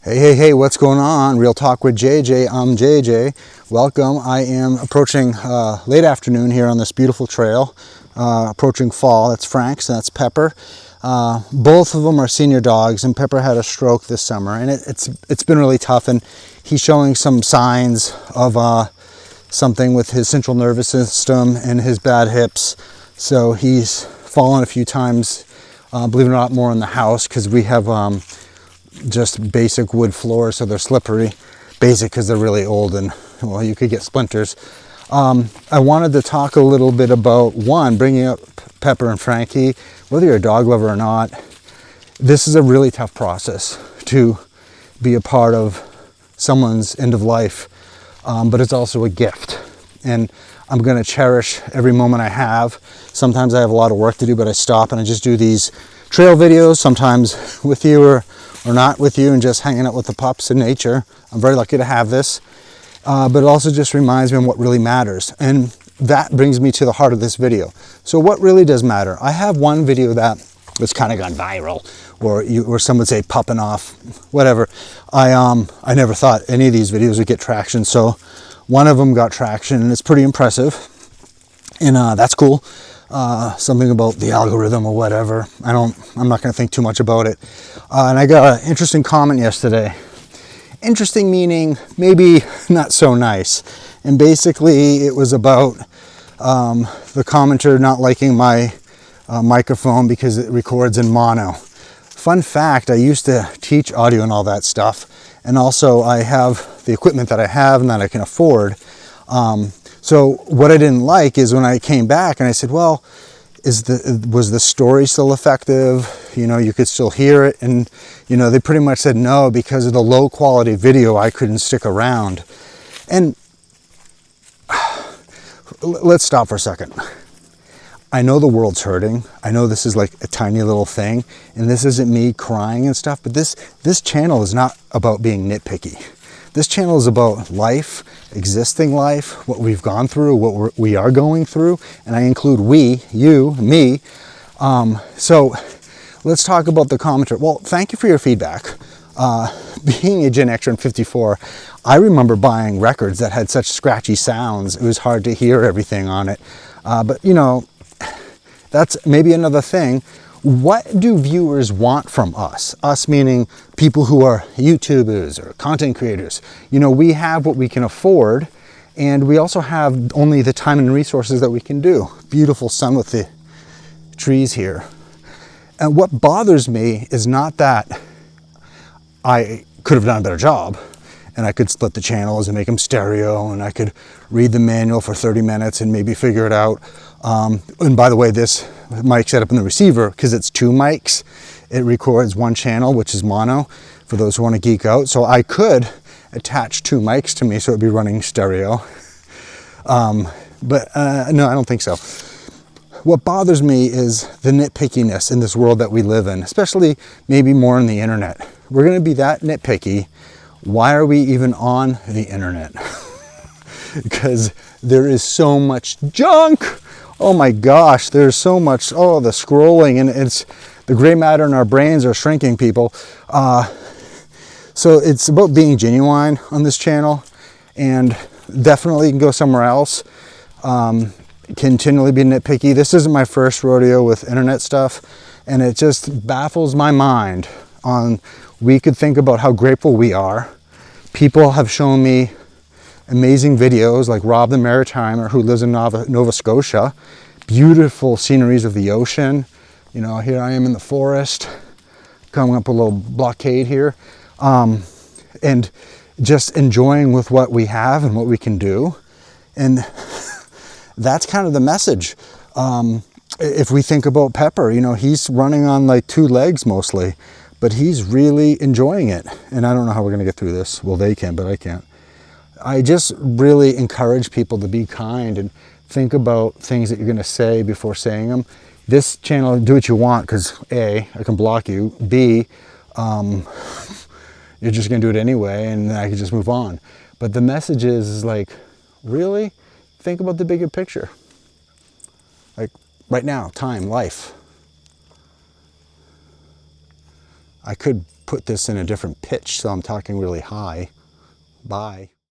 Hey, what's going on? Real Talk with JJ. I'm JJ. Welcome. I am approaching late afternoon here on this beautiful trail, approaching fall. That's Frank's and that's Pepper. Both of them are senior dogs, and Pepper had a stroke this summer, and it's been really tough, and he's showing some signs of something with his central nervous system and his bad hips. So he's fallen a few times, believe it or not, more in the house because we have just basic wood floors, so they're slippery. Basic because they're really old and, well, you could get splinters. I wanted to talk a little bit about, one, bringing up Pepper and Frankie. Whether you're a dog lover or not, this is a really tough process to be a part of someone's end of life, but it's also a gift. And I'm going to cherish every moment I have. Sometimes I have a lot of work to do, but I stop and I just do these trail videos, sometimes with you or not with you, and just hanging out with the pups in nature. I'm very lucky to have this, but it also just reminds me of what really matters. And that brings me to the heart of this video. So what really does matter? I have one video that's kind of gone viral, or some would say popping off, whatever. I never thought any of these videos would get traction. So one of them got traction, and it's pretty impressive, and that's cool. Something about the algorithm or whatever. I'm not going to think too much about it. And I got an interesting comment yesterday. Interesting meaning maybe not so nice. And basically it was about the commenter not liking my microphone because it records in mono. Fun fact, I used to teach audio and all that stuff. And also I have the equipment that I have and that I can afford. So what I didn't like is when I came back and I said, well, was the story still effective? You know, you could still hear it. And, you know, they pretty much said no, because of the low quality video, I couldn't stick around. And let's stop for a second. I know the world's hurting. I know this is like a tiny little thing, and this isn't me crying and stuff, but this channel is not about being nitpicky. This channel is about life, existing life, what we've gone through, what we are going through, and I include we, you, me. So let's talk about the commenter. Well, thank you for your feedback. Being a Gen Xer in 54, I remember buying records that had such scratchy sounds. It was hard to hear everything on it. But, you know, that's maybe another thing. What do viewers want from us? Us meaning people who are YouTubers or content creators. You know, we have what we can afford, and we also have only the time and resources that we can do. Beautiful sun with the trees here. And what bothers me is not that I could have done a better job, and I could split the channels and make them stereo, and I could read the manual for 30 minutes and maybe figure it out. And by the way, this mic set up in the receiver, because it's two mics, it records one channel, which is mono, for those who want to geek out. So I could attach two mics to me so it'd be running stereo. But no, I don't think so. What bothers me is the nitpickiness in this world that we live in, especially maybe more on the internet. We're going to be that nitpicky. Why are we even on the internet? Because there is so much junk. Oh my gosh, there's so much, the scrolling, and it's the gray matter in our brains are shrinking, people. So it's about being genuine on this channel, and definitely you can go somewhere else. Continually be nitpicky. This isn't my first rodeo with internet stuff, and it just baffles my mind on, we could think about how grateful we are. People have shown me amazing videos like Rob the Maritimer, who lives in Nova Scotia. Beautiful sceneries of the ocean. You know, here I am in the forest, coming up a little blockade here, and just enjoying with what we have and what we can do. And that's kind of the message. If we think about Pepper, you know, he's running on like two legs mostly, but he's really enjoying it. And I don't know how we're going to get through this. Well, they can, but I can't. I just really encourage people to be kind and think about things that you're going to say before saying them. This channel, do what you want, because A, I can block you. B, you're just going to do it anyway, and I can just move on. But the message is like, really think about the bigger picture. Like right now, time, life. I could put this in a different pitch, so I'm talking really high. Bye.